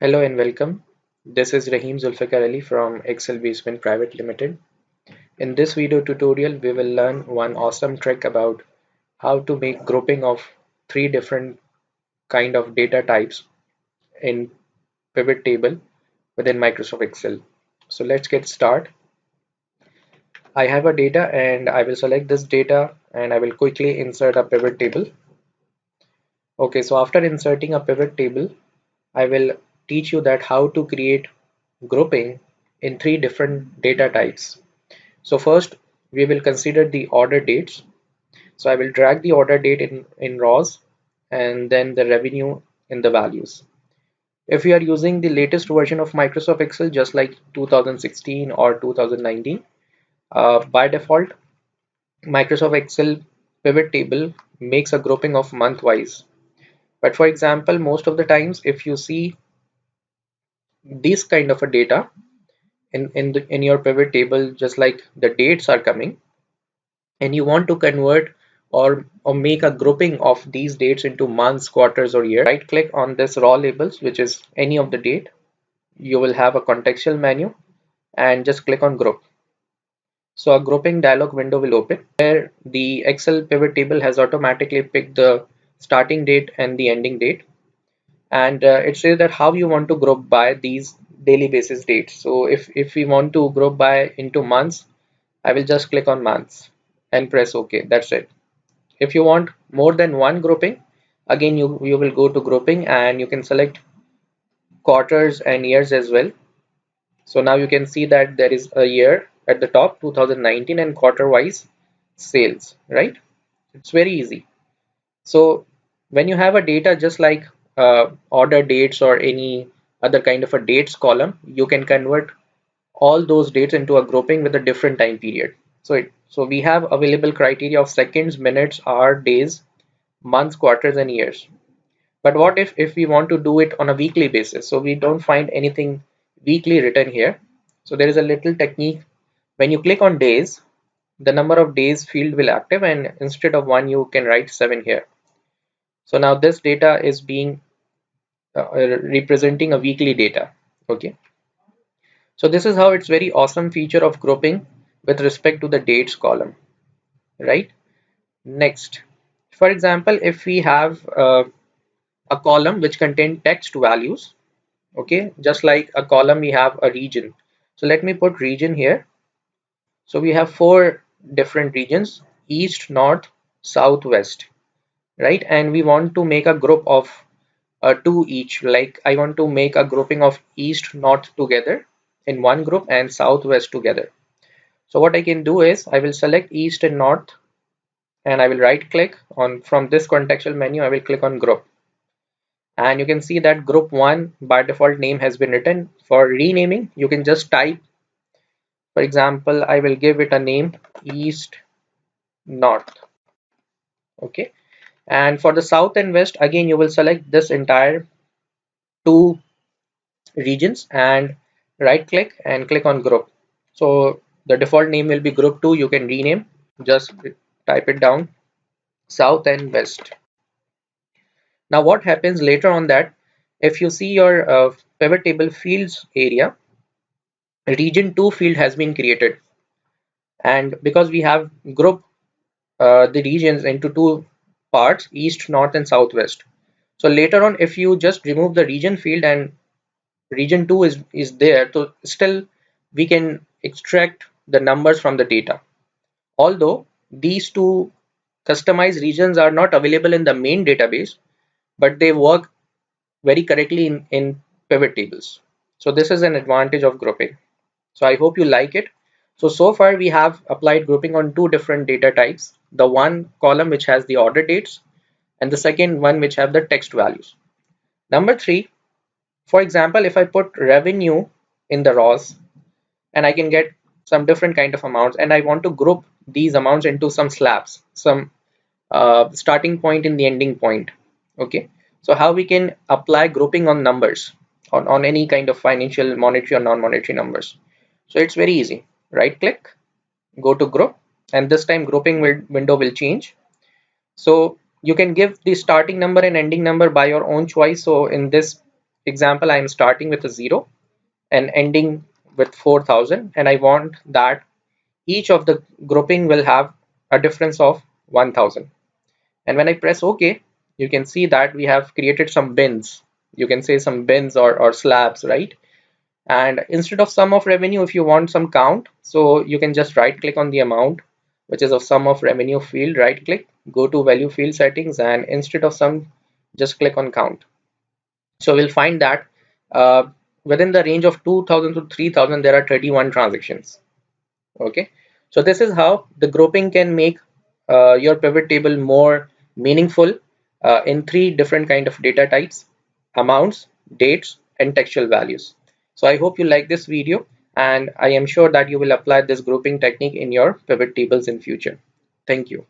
Hello and welcome. This is Rahim Zulfikar Ali from Excel Basement Private Limited. In this video tutorial, we will learn one awesome trick about how to make grouping of three different kind of data types in pivot table within Microsoft Excel. So let's get started. I have a data and I will select this data and I will quickly insert a pivot table. Okay, so after inserting a pivot table, I will teach you that how to create grouping in three different data types. So first we will consider the order dates. So I will drag the order date in rows and then the revenue in the values. If you are using the latest version of Microsoft Excel just like 2016 or 2019, by default Microsoft Excel pivot table makes a grouping of month wise. But for example, most of the times if you see this kind of a data in your pivot table, just like the dates are coming, and you want to convert or make a grouping of these dates into months, quarters, or years, right click on this raw labels, which is any of the date. You will have a contextual menu and just click on group. So a grouping dialog window will open where the Excel pivot table has automatically picked the starting date and the ending date, and it says that how you want to group by these daily basis dates. So if we want to group by into months, I will just click on months and press OK. That's it. If you want more than one grouping, again you will go to grouping and you can select quarters and years as well. So now you can see that there is a year at the top 2019 and quarter wise sales, right? It's very easy. So when you have a data just like order dates or any other kind of a dates column, you can convert all those dates into a grouping with a different time period. So we have available criteria of seconds, minutes, hour, days, months, quarters, and years. But what if we want to do it on a weekly basis? So we don't find anything weekly written here. So there is a little technique. When you click on days, the number of days field will active, and instead of 1 you can write 7 here. So now this data is being representing a weekly data. Okay, so this is how it's very awesome feature of grouping with respect to the dates column, right? Next, for example, if we have a column which contain text values, okay, just like a column we have a region. So let me put region here. So we have four different regions: east, north, south, west, right? And we want to make a group of two each. Like I want to make a grouping of east, north together in one group and south, west together. So what I can do is I will select east and north and I will right click on, from this contextual menu I will click on group, and you can see that group 1 by default name has been written. For renaming you can just type, for example, I will give it a name east, north. Okay, and for the south and west, again you will select this entire two regions and right click and click on group. So the default name will be group 2. You can rename, just type it down, south and west. Now what happens later on that if you see your pivot table fields area, region 2 field has been created, and because we have grouped the regions into two parts, east, north, and southwest. So later on if you just remove the region field and region 2 is there, so still we can extract the numbers from the data, although these two customized regions are not available in the main database, but they work very correctly in pivot tables. So this is an advantage of grouping. So I hope you like it. So far we have applied grouping on two different data types, the one column which has the order dates and the second one which have the text values. Number three, for example, if I put revenue in the rows and I can get some different kind of amounts, and I want to group these amounts into some slabs, some starting point and the ending point. Okay, so how we can apply grouping on numbers on any kind of financial, monetary or non-monetary numbers. So it's very easy. Right click, go to group, and this time grouping window will change. So you can give the starting number and ending number by your own choice. So in this example, I am starting with a 0 and ending with 4,000, and I want that each of the grouping will have a difference of 1,000. And when I press OK, you can see that we have created some bins. You can say some bins or slabs, right? And instead of sum of revenue, if you want some count, so you can just right click on the amount, which is of sum of revenue field, right click, go to value field settings, and instead of sum, just click on count. So we'll find that uh, within the range of 2000 to 3000, there are 31 transactions. Okay, so this is how the grouping can make your pivot table more meaningful in three different kind of data types: amounts, dates, and textual values. So I hope you like this video, and I am sure that you will apply this grouping technique in your pivot tables in future. Thank you.